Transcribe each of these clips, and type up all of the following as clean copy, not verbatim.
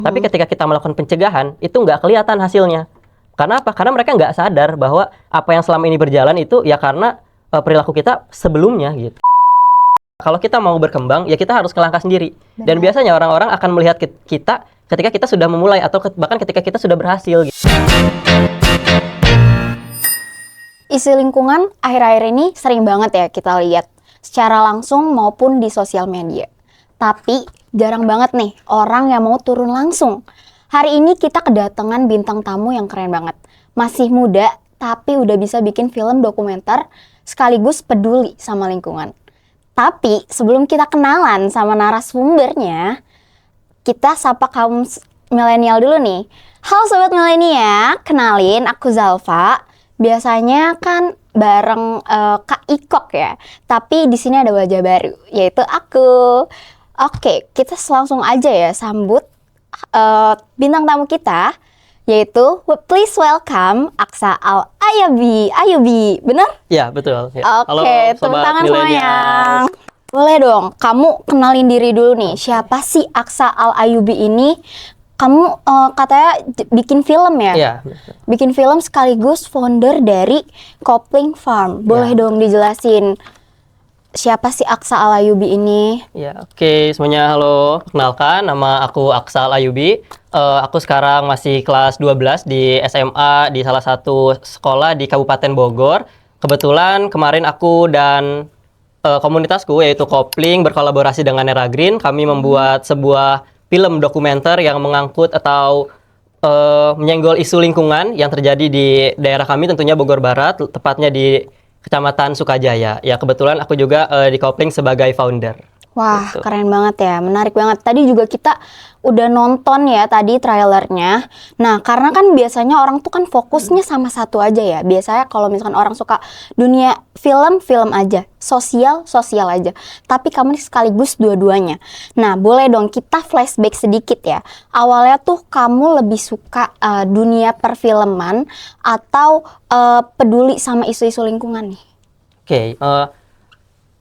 Tapi ketika kita melakukan pencegahan, itu nggak kelihatan hasilnya. Karena apa? Karena mereka nggak sadar bahwa apa yang selama ini berjalan itu ya karena perilaku kita sebelumnya gitu. Kalau kita mau berkembang, ya kita harus ngelangkah sendiri. Dan biasanya orang-orang akan melihat kita ketika kita sudah memulai atau bahkan ketika kita sudah berhasil gitu. Isu lingkungan akhir-akhir ini sering banget ya kita lihat secara langsung maupun di sosial media. Tapi jarang banget nih orang yang mau turun langsung. Hari ini kita kedatangan bintang tamu yang keren banget. Masih muda tapi udah bisa bikin film dokumenter sekaligus peduli sama lingkungan. Tapi sebelum kita kenalan sama narasumbernya, kita sapa kaum milenial dulu nih. Halo Sobat Milenial, kenalin aku Zalfa. Biasanya kan bareng Kak Ikok ya, tapi di sini ada wajah baru, yaitu aku. Oke, kita langsung aja ya sambut bintang tamu kita, yaitu please welcome Aksa Al-Ayubi. Bener? Ya, betul. Ya. Oke, tepuk tangan semuanya. Boleh dong, kamu kenalin diri dulu nih. Siapa sih Aksa Al-Ayubi ini? Kamu katanya bikin film ya? Iya. Bikin film sekaligus founder dari Kopling Farm. Boleh dong dijelasin siapa sih Aksa Al-Ayubi ini? Ya, oke. Semuanya halo. Perkenalkan, nama aku Aksa Al-Ayubi. Aku sekarang masih kelas 12 di SMA di salah satu sekolah di Kabupaten Bogor. Kebetulan kemarin aku dan komunitasku yaitu Kopling berkolaborasi dengan Era Green. Kami membuat sebuah film dokumenter yang mengangkut atau menyenggol isu lingkungan yang terjadi di daerah kami, tentunya Bogor Barat, tepatnya di Kecamatan Sukajaya. Ya, kebetulan aku juga di Kopling sebagai founder. Wah, gitu. Keren banget ya, menarik banget. Tadi juga kita udah nonton ya tadi trailernya. Nah, karena kan biasanya orang tuh kan fokusnya sama satu aja ya. Biasanya kalau misalkan orang suka dunia film aja, sosial aja. Tapi kamu sekaligus dua-duanya. Nah, boleh dong kita flashback sedikit ya. Awalnya tuh kamu lebih suka dunia perfilman atau peduli sama isu-isu lingkungan nih? Oke,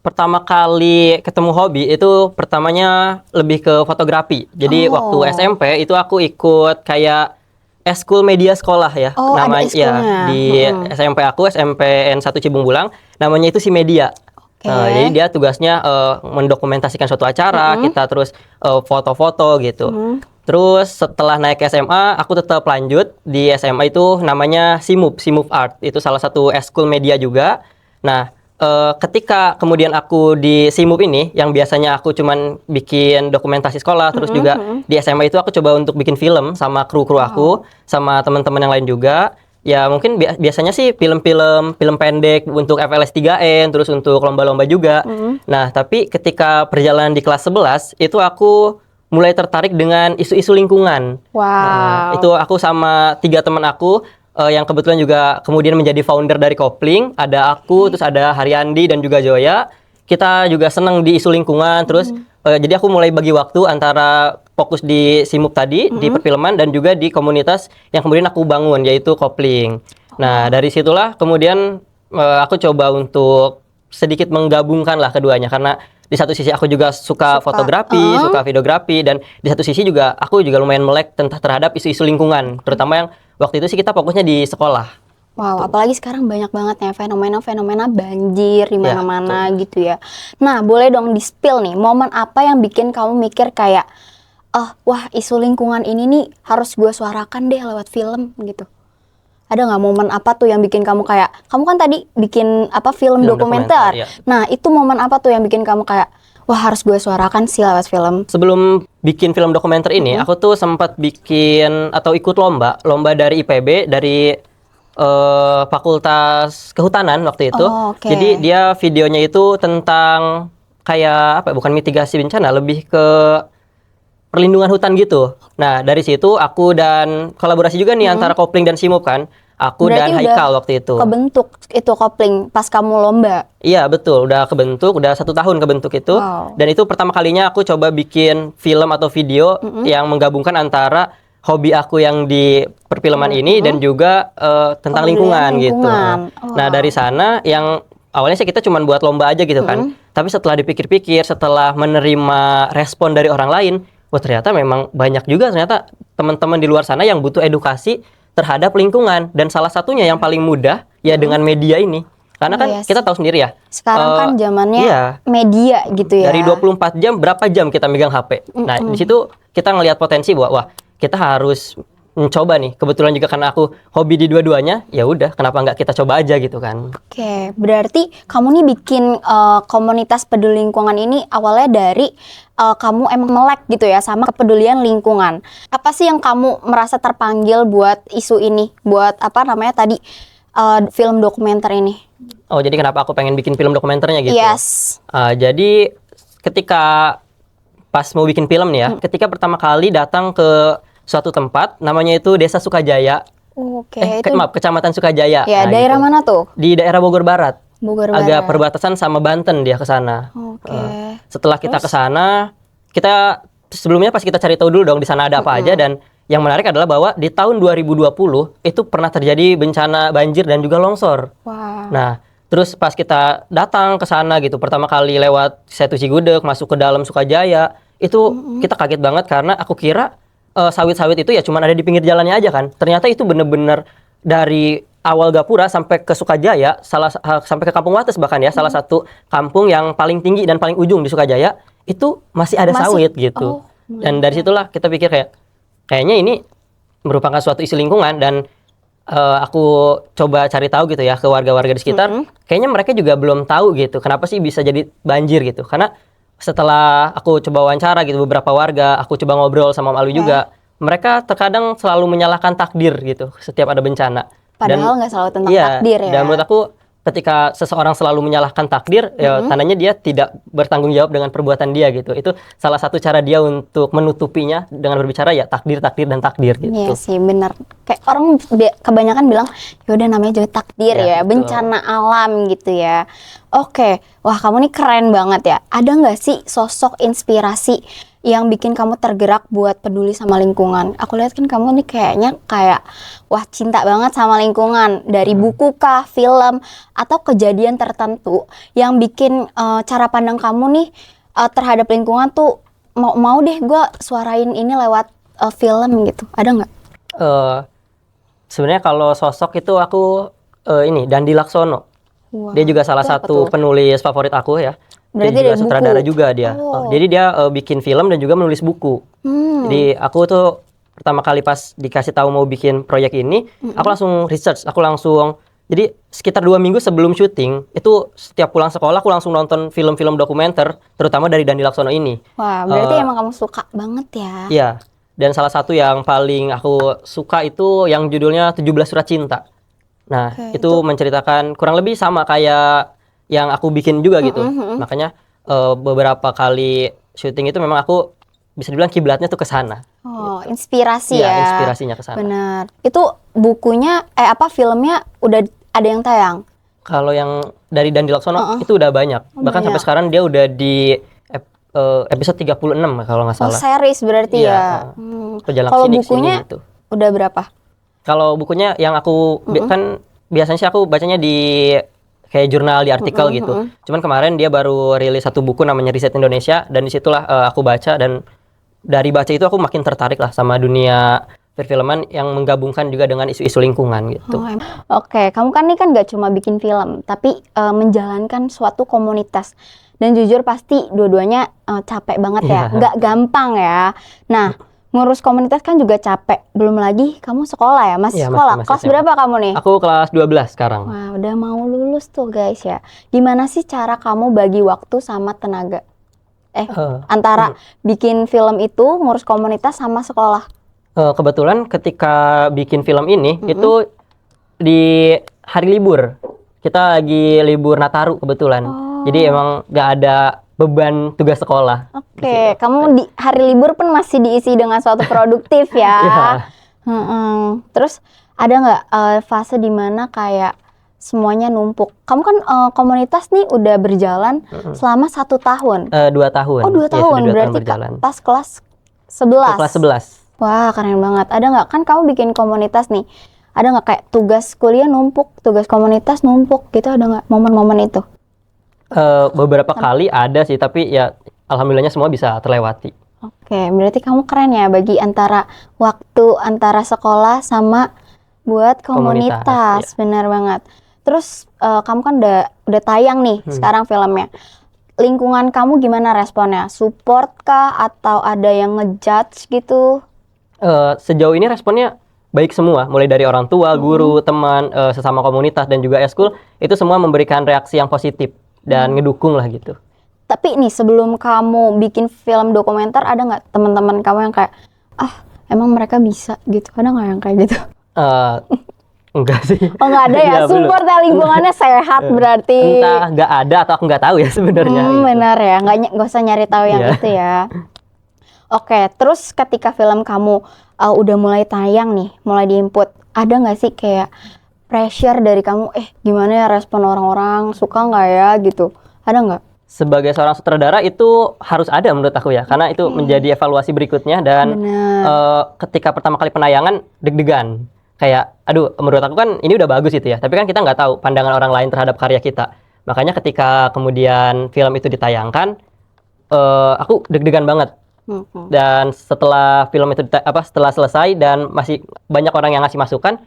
pertama kali ketemu hobi itu pertamanya lebih ke fotografi. Jadi waktu SMP itu aku ikut kayak eskul media sekolah ya. Namanya ya di SMP aku SMPN 1 Cibung Bulang, namanya itu si media. Jadi dia tugasnya mendokumentasikan suatu acara, kita terus foto-foto gitu. Terus setelah naik ke SMA, aku tetap lanjut di SMA itu namanya SIMUP Art. Itu salah satu eskul media juga. Nah, ketika kemudian aku di SIMUP ini, yang biasanya aku cuman bikin dokumentasi sekolah, terus juga di SMA itu aku coba untuk bikin film sama kru-kru aku, sama teman-teman yang lain juga. Ya mungkin biasanya sih film pendek untuk FLS 3N, terus untuk lomba-lomba juga. Nah, tapi ketika perjalanan di kelas 11, itu aku mulai tertarik dengan isu-isu lingkungan. Wow. Itu aku sama 3 teman aku, yang kebetulan juga kemudian menjadi founder dari Kopling. Ada aku, terus ada Haryandi dan juga Joya. Kita juga senang di isu lingkungan. Terus jadi aku mulai bagi waktu antara fokus di SIMUP tadi, di perfilman, dan juga di komunitas yang kemudian aku bangun, yaitu Kopling. Nah, dari situlah kemudian aku coba untuk sedikit menggabungkan lah keduanya. Karena di satu sisi aku juga suka fotografi, suka videografi, dan di satu sisi juga aku juga lumayan melek terhadap isu-isu lingkungan, terutama yang waktu itu sih kita fokusnya di sekolah. Wow, apalagi sekarang banyak banget ya fenomena-fenomena banjir di mana-mana gitu ya. Nah, boleh dong di-spill nih, momen apa yang bikin kamu mikir kayak, wah isu lingkungan ini nih harus gue suarakan deh lewat film gitu. Ada nggak momen apa tuh yang bikin kamu kayak, kamu kan tadi bikin film dokumenter. Ya. Nah, itu momen apa tuh yang bikin kamu kayak, wah harus gue suarakan sih lewat film? Sebelum bikin film dokumenter ini, aku tuh sempat bikin atau ikut lomba dari IPB, dari Fakultas Kehutanan waktu itu. Jadi dia videonya itu tentang kayak bukan mitigasi bencana, lebih ke perlindungan hutan gitu. Nah, dari situ aku dan kolaborasi juga nih antara Kopling dan SIMUP kan. Aku Berarti dan Haikal waktu itu. Kebentuk itu Kopling pas kamu lomba? Iya, betul. Udah kebentuk, udah 1 tahun kebentuk itu. Wow. Dan itu pertama kalinya aku coba bikin film atau video yang menggabungkan antara hobi aku yang di perfilman ini dan juga tentang lingkungan gitu. Wow. Nah, dari sana yang awalnya sih kita cuma buat lomba aja gitu kan. Tapi setelah dipikir-pikir, setelah menerima respon dari orang lain, wah ternyata memang banyak juga ternyata teman-teman di luar sana yang butuh edukasi terhadap lingkungan. Dan salah satunya yang paling mudah ya dengan media ini. Karena kan Iya kita sih. tahu sendiri ya. Sekarang kan zamannya Iya. media gitu ya. Dari 24 jam berapa jam kita megang HP. Nah, di situ kita ngelihat potensi bahwa wah, kita harus mencoba nih. Kebetulan juga karena aku hobi di dua-duanya, ya udah kenapa nggak kita coba aja gitu kan. Oke, berarti kamu nih bikin komunitas peduli lingkungan ini awalnya dari kamu emang melek gitu ya sama kepedulian lingkungan. Apa sih yang kamu merasa terpanggil buat isu ini? Buat apa namanya tadi film dokumenter ini? Oh, jadi kenapa aku pengen bikin film dokumenternya gitu? Yes. Jadi ketika pas mau bikin film nih ya, ketika pertama kali datang ke suatu tempat, namanya itu Desa Sukajaya. Oke, itu Maaf, Kecamatan Sukajaya. ya Nah, daerah gitu. mana tuh? Di daerah Bogor Barat. Bogor Agak Barat. perbatasan sama Banten dia ke sana. Oke. Setelah kita ke sana, kita sebelumnya pas kita cari tahu dulu dong di sana ada apa aja, dan yang menarik adalah bahwa di tahun 2020 itu pernah terjadi bencana banjir dan juga longsor. Wah. Nah, terus pas kita datang ke sana gitu, pertama kali lewat Setu Cigudeg, masuk ke dalam Sukajaya, itu kita kaget banget karena aku kira sawit-sawit itu ya cuman ada di pinggir jalannya aja kan. Ternyata itu bener-bener dari awal Gapura sampai ke Sukajaya, sampai ke Kampung Wates bahkan ya, salah satu kampung yang paling tinggi dan paling ujung di Sukajaya, itu masih ada sawit gitu. Dan dari situlah kita pikir kayaknya ini merupakan suatu isu lingkungan, dan aku coba cari tahu gitu ya ke warga-warga di sekitar. Kayaknya mereka juga belum tahu gitu kenapa sih bisa jadi banjir gitu. Karena setelah aku coba wawancara gitu beberapa warga, aku coba ngobrol sama Om Alu juga, mereka terkadang selalu menyalahkan takdir gitu setiap ada bencana. Padahal nggak selalu tentang iya, takdir ya. Dan menurut aku ketika seseorang selalu menyalahkan takdir, ya tandanya dia tidak bertanggung jawab dengan perbuatan dia gitu. Itu salah satu cara dia untuk menutupinya dengan berbicara ya takdir, takdir, dan takdir gitu. Iya sih, benar. Kayak orang kebanyakan bilang, yaudah namanya juga takdir ya, betul. bencana alam gitu ya. Oke, wah kamu nih keren banget ya. Ada nggak sih sosok inspirasi yang bikin kamu tergerak buat peduli sama lingkungan? Aku lihat kan kamu nih kayaknya kayak, wah cinta banget sama lingkungan. Dari buku kah, film, atau kejadian tertentu yang bikin cara pandang kamu nih terhadap lingkungan tuh mau deh gue suarain ini lewat film gitu. Ada nggak? Sebenarnya kalau sosok itu aku ini Dandi Laksono. Wah, Dia juga salah itu apa satu tuh? penulis favorit aku ya. Berarti Dia juga dari sutradara buku. juga dia. Oh. Jadi dia bikin film dan juga menulis buku. Jadi aku tuh pertama kali pas dikasih tahu mau bikin proyek ini, aku langsung research, jadi sekitar 2 minggu sebelum syuting, itu setiap pulang sekolah aku langsung nonton film-film dokumenter, terutama dari Dandi Laksono ini. Wah, berarti emang kamu suka banget ya? Iya, dan salah satu yang paling aku suka itu yang judulnya 17 Surat Cinta. Nah, Oke, itu menceritakan kurang lebih sama kayak yang aku bikin juga gitu. Makanya beberapa kali syuting itu memang aku bisa dibilang kiblatnya tuh ke sana. Oh, inspirasi Iya, ya. inspirasinya ke sana. Benar. Itu bukunya, filmnya udah ada yang tayang? Kalau yang dari Dandi Laksono itu udah banyak. Bahkan sampai sekarang dia udah di episode 36 kalau nggak Oh, salah. series berarti Iya, ya? Pejalan Kalau kesini, bukunya kesini gitu. udah berapa? Kalau bukunya yang aku kan biasanya sih aku bacanya di kayak jurnal, di artikel gitu. Cuman kemarin dia baru rilis satu buku namanya Riset Indonesia, dan disitulah aku baca, dan dari baca itu aku makin tertarik lah sama dunia perfilman yang menggabungkan juga dengan isu-isu lingkungan gitu. Oke, kamu kan nih kan gak cuma bikin film, tapi menjalankan suatu komunitas. Dan jujur pasti dua-duanya capek banget ya, nggak gampang ya. Nah, ngurus komunitas kan juga capek. Belum lagi kamu sekolah ya, masih Iya, sekolah. masih Kelas SMA. berapa kamu nih? Aku kelas 12 sekarang. Wah, udah mau lulus tuh guys ya. Gimana sih cara kamu bagi waktu sama tenaga? Antara bikin film itu, ngurus komunitas sama sekolah. Kebetulan ketika bikin film ini itu di hari libur. Kita lagi libur Nataru kebetulan. Jadi emang nggak ada beban tugas sekolah. Oke, kamu di hari libur pun masih diisi dengan suatu produktif ya. Iya. Terus ada nggak fase dimana kayak semuanya numpuk? Kamu kan komunitas nih udah berjalan selama 1 tahun. 2 tahun. Oh, 2 Iya, tahun. sudah 2 Berarti tahun berjalan. pas kelas 11. Kelas 11. Wah, keren banget. Ada nggak? Kan kamu bikin komunitas nih. Ada nggak kayak tugas kuliah numpuk, tugas komunitas numpuk gitu? Ada nggak momen-momen itu? Beberapa kali ada sih, tapi ya alhamdulillahnya semua bisa terlewati. Oke, berarti kamu keren ya bagi waktu antara sekolah sama buat komunitas. Komunitas, Benar banget. Terus kamu kan udah tayang nih sekarang filmnya. Lingkungan kamu gimana responnya? Support kah atau ada yang ngejudge gitu? Sejauh ini responnya baik semua, mulai dari orang tua, guru, teman, sesama komunitas dan juga eskul, itu semua memberikan reaksi yang positif dan ngedukung lah gitu. Tapi nih sebelum kamu bikin film dokumenter, ada nggak teman-teman kamu yang kayak emang mereka bisa gitu? Ada nggak yang kayak gitu? Enggak sih. Oh nggak ada ya, Enggak, belum. support ya, lingkungannya sehat berarti. Entah nggak ada atau aku nggak tahu ya sebenarnya. Gitu. Benar ya, nggak usah nyari tahu yang Iya. itu ya. Oke, terus ketika film kamu udah mulai tayang nih, mulai di-input, ada nggak sih kayak pressure dari kamu, gimana ya respon orang-orang, suka nggak ya gitu? Ada nggak? Sebagai seorang sutradara itu harus ada menurut aku ya, karena itu menjadi evaluasi berikutnya dan Benar. ketika pertama kali penayangan deg-degan. Kayak, aduh, menurut aku kan ini udah bagus itu ya, tapi kan kita nggak tahu pandangan orang lain terhadap karya kita. Makanya ketika kemudian film itu ditayangkan, aku deg-degan banget. Dan setelah film itu setelah selesai dan masih banyak orang yang ngasih masukan,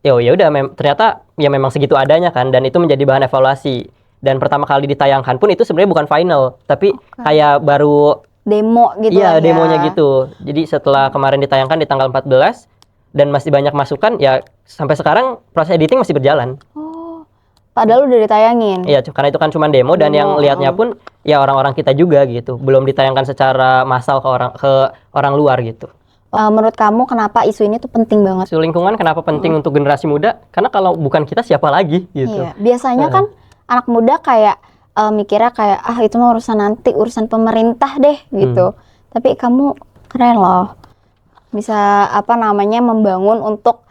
ya udah ternyata ya memang segitu adanya kan, dan itu menjadi bahan evaluasi. Dan pertama kali ditayangkan pun itu sebenarnya bukan final, tapi kayak baru Demo gitu iya lah ya. demonya gitu. Jadi setelah kemarin ditayangkan di tanggal 14 dan masih banyak masukan, ya sampai sekarang proses editing masih berjalan. Padahal udah ditayangin. Iya, karena itu kan cuma demo dan yang lihatnya pun ya orang-orang kita juga gitu. Belum ditayangkan secara massal ke orang luar gitu. Menurut kamu kenapa isu ini tuh penting banget? Isu lingkungan kenapa penting untuk generasi muda? Karena kalau bukan kita siapa lagi gitu. Iya, biasanya kan anak muda kayak mikirnya kayak itu mah urusan nanti, urusan pemerintah deh gitu. Tapi kamu keren loh. Bisa membangun untuk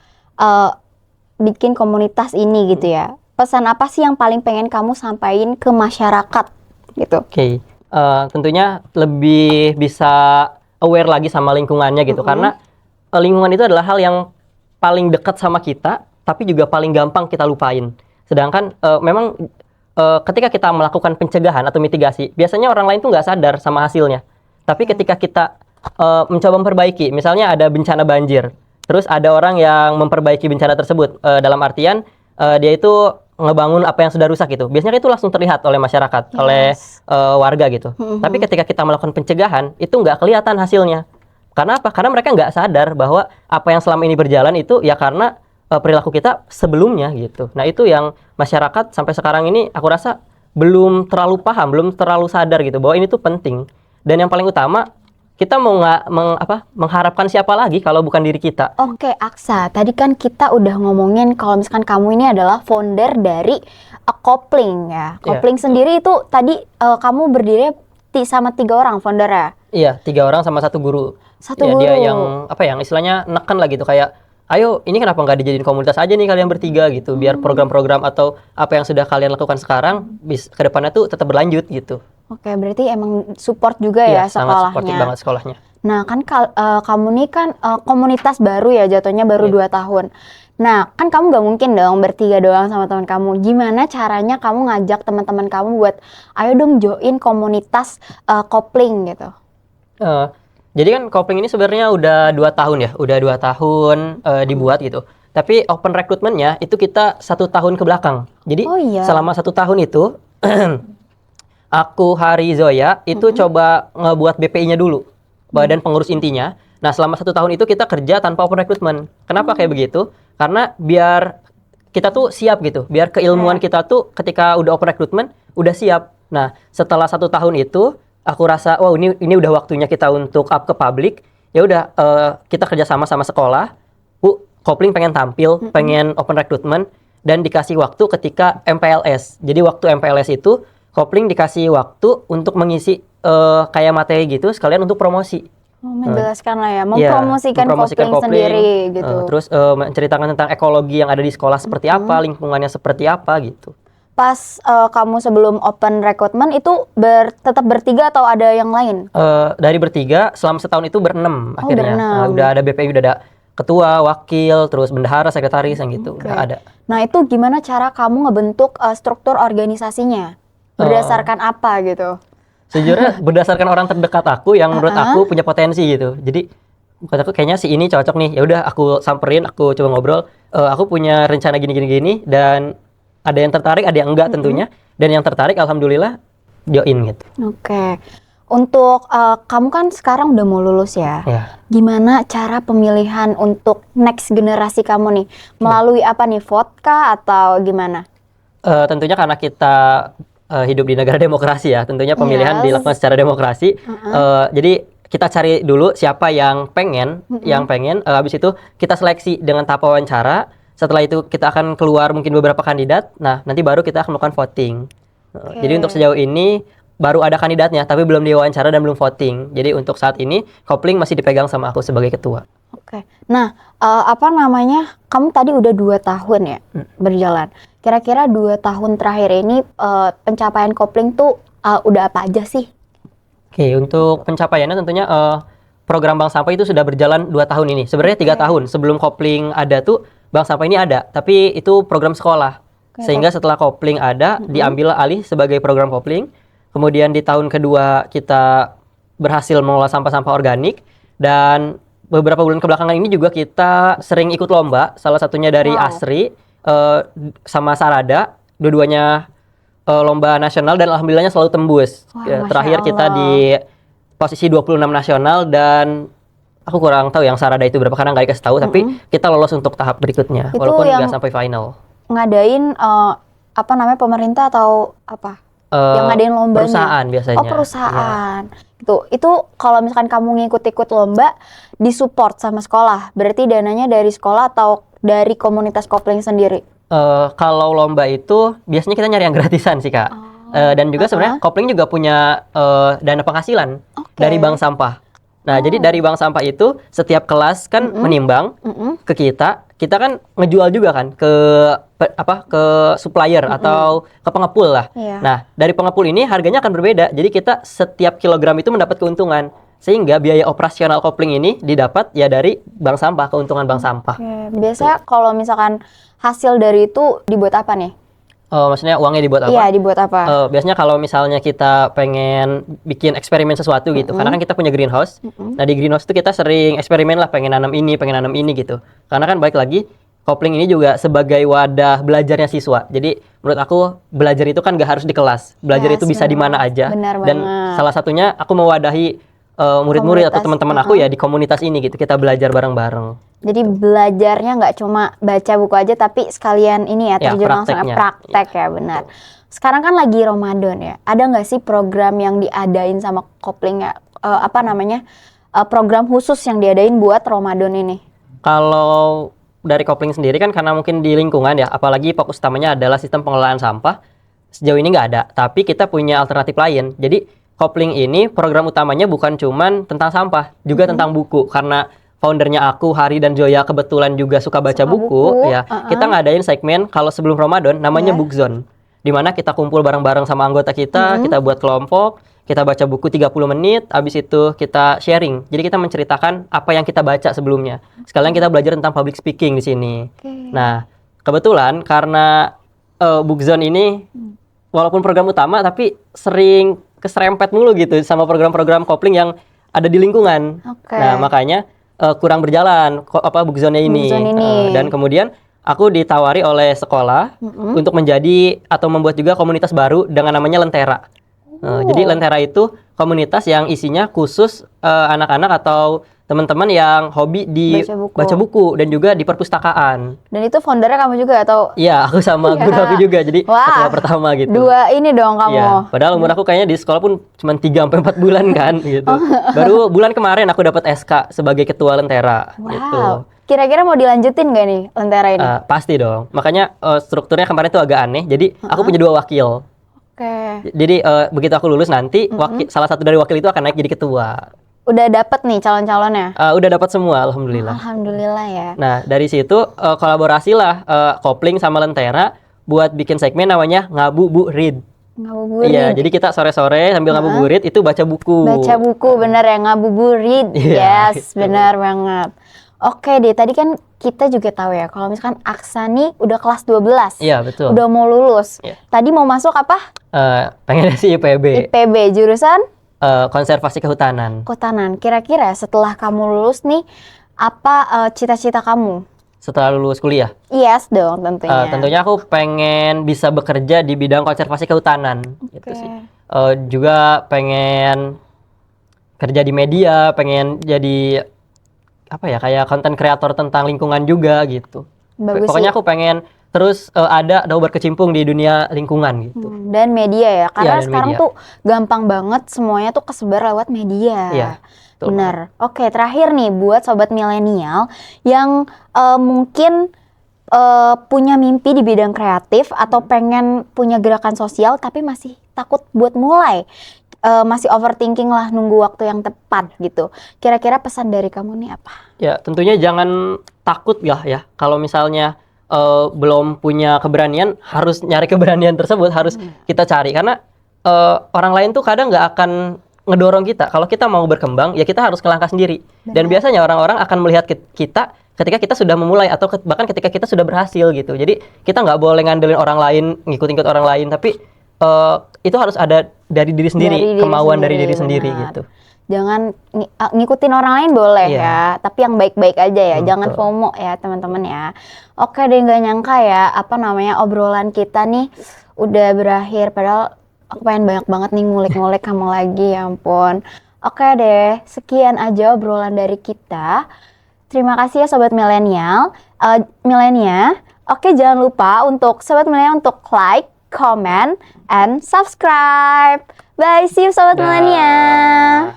bikin komunitas ini gitu ya. Pesan apa sih yang paling pengen kamu sampaikan ke masyarakat gitu? Oke. Tentunya lebih bisa aware lagi sama lingkungannya gitu, karena lingkungan itu adalah hal yang paling dekat sama kita, tapi juga paling gampang kita lupain. Sedangkan memang ketika kita melakukan pencegahan atau mitigasi, biasanya orang lain tuh nggak sadar sama hasilnya. Tapi ketika kita mencoba memperbaiki, misalnya ada bencana banjir, terus ada orang yang memperbaiki bencana tersebut, dalam artian dia itu ngebangun apa yang sudah rusak gitu. Biasanya itu langsung terlihat oleh masyarakat, oleh warga gitu. Tapi ketika kita melakukan pencegahan, itu nggak kelihatan hasilnya. Karena apa? Karena mereka nggak sadar bahwa apa yang selama ini berjalan itu ya karena perilaku kita sebelumnya gitu. Nah itu yang masyarakat sampai sekarang ini aku rasa belum terlalu paham, belum terlalu sadar gitu bahwa ini tuh penting. Dan yang paling utama, kita mau mengharapkan siapa lagi kalau bukan diri kita. Oke, Aksa, tadi kan kita udah ngomongin kalau misalkan kamu ini adalah founder dari Kopling ya. Kopling sendiri itu tadi kamu berdiri sama 3 orang founder ya? Iya, 3 orang sama 1 guru. Satu ya, guru. Dia yang yang istilahnya neken lah gitu, kayak ayo ini kenapa nggak dijadiin komunitas aja nih kalian bertiga gitu, biar program-program atau apa yang sudah kalian lakukan sekarang ke depannya tuh tetap berlanjut gitu. Oke, berarti emang support juga ya sekolahnya. Sangat supportif banget sekolahnya. Nah, kan kamu nih kan komunitas baru ya, jatuhnya baru 2 tahun. Nah, kan kamu gak mungkin dong bertiga doang sama teman kamu. Gimana caranya kamu ngajak teman-teman kamu buat ayo dong join komunitas Kopling gitu? Jadi kan Kopling ini sebenarnya udah 2 tahun ya, udah 2 tahun dibuat gitu. Tapi open recruitment-nya itu kita 1 tahun ke belakang. Jadi selama 1 tahun itu aku, Hari, Zoya itu coba ngebuat BPI-nya dulu, badan pengurus intinya. Nah selama 1 tahun itu kita kerja tanpa open recruitment. Kenapa kayak begitu? Karena biar kita tuh siap gitu, biar keilmuan kita tuh ketika udah open recruitment udah siap. Nah setelah 1 tahun itu aku rasa wow ini udah waktunya kita untuk up ke publik. Ya udah kita kerja sama sekolah. Kopling pengen tampil, pengen open recruitment dan dikasih waktu ketika MPLS. Jadi waktu MPLS itu Kopling dikasih waktu untuk mengisi kayak materi gitu sekalian untuk promosi. Menjelaskan lah ya, mempromosikan Kopling sendiri gitu. Terus menceritakan tentang ekologi yang ada di sekolah seperti apa, lingkungannya seperti apa gitu. Pas kamu sebelum open recruitment itu tetap bertiga atau ada yang lain? Dari bertiga, selama setahun itu berenam akhirnya. Udah ada BPI, udah ada ketua, wakil, terus bendahara, sekretaris yang gitu, udah ada. Nah itu gimana cara kamu ngebentuk struktur organisasinya? Berdasarkan apa gitu? Sejujurnya berdasarkan orang terdekat aku yang menurut aku punya potensi gitu. Jadi menurut aku kayaknya si ini cocok nih. Ya udah aku samperin, aku coba ngobrol. Aku punya rencana gini dan ada yang tertarik, ada yang enggak tentunya. Dan yang tertarik alhamdulillah join gitu. Oke. Untuk kamu kan sekarang udah mau lulus ya. Ya. Gimana cara pemilihan untuk next generasi kamu nih? Melalui apa nih? Vote kah atau gimana? Tentunya karena kita hidup di negara demokrasi ya. Tentunya pemilihan dilakukan secara demokrasi. Jadi kita cari dulu siapa yang pengen, habis itu kita seleksi dengan tahap wawancara. Setelah itu kita akan keluar mungkin beberapa kandidat. Nah, nanti baru kita akan melakukan voting. Jadi untuk sejauh ini baru ada kandidatnya, tapi belum diwawancara dan belum voting. Jadi untuk saat ini, Kopling masih dipegang sama aku sebagai ketua. Oke. Nah, apa namanya? Kamu tadi udah 2 tahun ya berjalan. Kira-kira 2 tahun terakhir ini pencapaian Kopling tuh udah apa aja sih? Oke, untuk pencapaiannya tentunya program Bank Sampah itu sudah berjalan 2 tahun ini. Sebenarnya 3 tahun sebelum Kopling ada tuh Bank Sampah ini ada, tapi itu program sekolah. Sehingga setelah Kopling ada, diambil alih sebagai program Kopling. Kemudian di tahun kedua kita berhasil mengelola sampah-sampah organik. Dan beberapa bulan kebelakangan ini juga kita sering ikut lomba. Salah satunya dari ASRI sama Sarada. Dua-duanya lomba nasional dan alhamdulillahnya selalu tembus. Terakhir kita di posisi 26 nasional dan aku kurang tahu yang Sarada itu berapa karena nggak dikasih tahu. Tapi kita lolos untuk tahap berikutnya. Itu walaupun nggak sampai final. Ngadain apa namanya pemerintah atau apa? Yang ngadain lombanya? Perusahaan biasanya. Oh, perusahaan. Gitu. Itu kalau misalkan kamu ngikut-ikut lomba disupport sama sekolah, berarti dananya dari sekolah atau dari komunitas Kopling sendiri? Kalau lomba itu biasanya kita nyari yang gratisan sih Kak. Dan juga sebenarnya Kopling juga punya dana penghasilan dari bank sampah. Nah, jadi dari bank sampah itu setiap kelas kan menimbang ke kita kan ngejual juga kan ke supplier atau ke pengepul lah. Nah, dari pengepul ini harganya akan berbeda. Jadi kita setiap kilogram itu mendapat keuntungan. Sehingga biaya operasional Kopling ini didapat ya dari bank sampah, keuntungan bank sampah. Biasanya kalau misalkan hasil dari itu dibuat apa nih? Maksudnya uangnya dibuat apa? Iya, dibuat apa? Biasanya kalau misalnya kita pengen bikin eksperimen sesuatu gitu, karena kan kita punya greenhouse. Nah, di greenhouse itu kita sering eksperimen lah, pengen nanam ini gitu. Karena kan balik lagi, Kopling ini juga sebagai wadah belajarnya siswa. Jadi menurut aku belajar itu kan gak harus di kelas. Belajar itu bisa di mana aja. Dan salah satunya aku mewadahi murid-murid atau teman-teman aku ya di komunitas ini gitu. Kita belajar bareng-bareng. Jadi belajarnya nggak cuma baca buku aja, tapi sekalian ini ya terjun langsung praktek ya, benar. Sekarang kan lagi Ramadan ya, ada nggak sih program yang diadain sama Kopling ya, program khusus yang diadain buat Ramadan ini? Kalau dari Kopling sendiri kan karena mungkin di lingkungan ya, apalagi fokus utamanya adalah sistem pengelolaan sampah, sejauh ini nggak ada, tapi kita punya alternatif lain. Jadi Kopling ini program utamanya bukan cuman tentang sampah, juga tentang buku, karena foundernya aku, Hari dan Joya kebetulan juga suka baca buku ya. Kita ngadain segmen kalau sebelum Ramadan namanya Book Zone. Di mana kita kumpul bareng-bareng sama anggota kita buat kelompok, kita baca buku 30 menit, habis itu kita sharing. Jadi kita menceritakan apa yang kita baca sebelumnya. Sekalian kita belajar tentang public speaking di sini. Nah, kebetulan karena Book Zone ini walaupun program utama tapi sering keserempet mulu gitu sama program-program Kopling yang ada di lingkungan. Nah, makanya kurang berjalan Book Zone-nya ini. Dan kemudian aku ditawari oleh sekolah untuk menjadi atau membuat juga komunitas baru dengan namanya Lentera. Jadi Lentera itu komunitas yang isinya khusus anak-anak atau teman-teman yang hobi di baca buku dan juga di perpustakaan. Dan itu foundernya kamu juga atau? Iya, aku sama guru aku juga. Jadi sekolah pertama gitu. 2 ini dong kamu. Iya, padahal umur aku kayaknya di sekolah pun cuma 3-4 bulan kan gitu. Baru bulan kemarin aku dapat SK sebagai ketua Lentera gitu. Kira-kira mau dilanjutin gak nih Lentera ini? Pasti dong. Makanya strukturnya kemarin tuh agak aneh. Jadi aku punya 2 wakil. Jadi begitu aku lulus nanti salah satu dari wakil itu akan naik jadi ketua. Udah dapet nih calon-calonnya? Udah dapat semua, alhamdulillah. Alhamdulillah ya. Nah, dari situ kolaborasi lah Kopling sama Lentera buat bikin segmen namanya Ngabuburit. Ngabuburit. Iya, jadi kita sore-sore sambil ngabuburit itu baca buku. Baca buku, bener ya, ngabuburit. Yes, benar banget. Oke deh, tadi kan kita juga tahu ya kalau misalkan Aksa nih udah kelas 12. Iya, betul. Udah mau lulus. Iya. Tadi mau masuk apa? Pengen sih IPB. IPB, jurusan Konservasi Kehutanan. Kehutanan. Kira-kira setelah kamu lulus nih, apa cita-cita kamu? Setelah lulus kuliah. Yes dong tentunya. Tentunya aku pengen bisa bekerja di bidang konservasi kehutanan. Gitu sih. Juga pengen kerja di media, pengen jadi apa ya, kayak konten kreator tentang lingkungan juga gitu. Bagus Pokoknya sih. aku pengen terus ada berkecimpung di dunia lingkungan gitu. Dan media ya, karena dan sekarang media. tuh gampang banget semuanya tuh kesebar lewat media. Iya, betul. Benar. Oke, terakhir nih buat sobat milenial yang mungkin punya mimpi di bidang kreatif atau pengen punya gerakan sosial tapi masih takut buat mulai. Masih overthinking lah, nunggu waktu yang tepat gitu. Kira-kira pesan dari kamu nih apa? Ya, tentunya jangan takut ya. Kalau misalnya belum punya keberanian, harus nyari keberanian tersebut, harus kita cari. Karena orang lain tuh kadang nggak akan ngedorong kita. Kalau kita mau berkembang, ya kita harus ngelangkah sendiri. Dan biasanya orang-orang akan melihat kita ketika kita sudah memulai atau bahkan ketika kita sudah berhasil gitu. Jadi kita nggak boleh ngandelin orang lain, ngikut-ngikut orang lain, tapi itu harus ada dari diri sendiri, kemauan dari diri sendiri gitu. Jangan ngikutin orang lain boleh ya, tapi yang baik-baik aja ya. Jangan Betul. FOMO ya teman-teman ya. Oke deh, nggak nyangka ya obrolan kita nih udah berakhir. Padahal aku pengen banyak banget nih ngulik-ngulik kamu lagi, ya ampun. Oke deh, sekian aja obrolan dari kita. Terima kasih ya sobat milenial, milenia. Oke, jangan lupa untuk sobat milenial untuk like, comment, and subscribe. Bye, see you sobat milenial.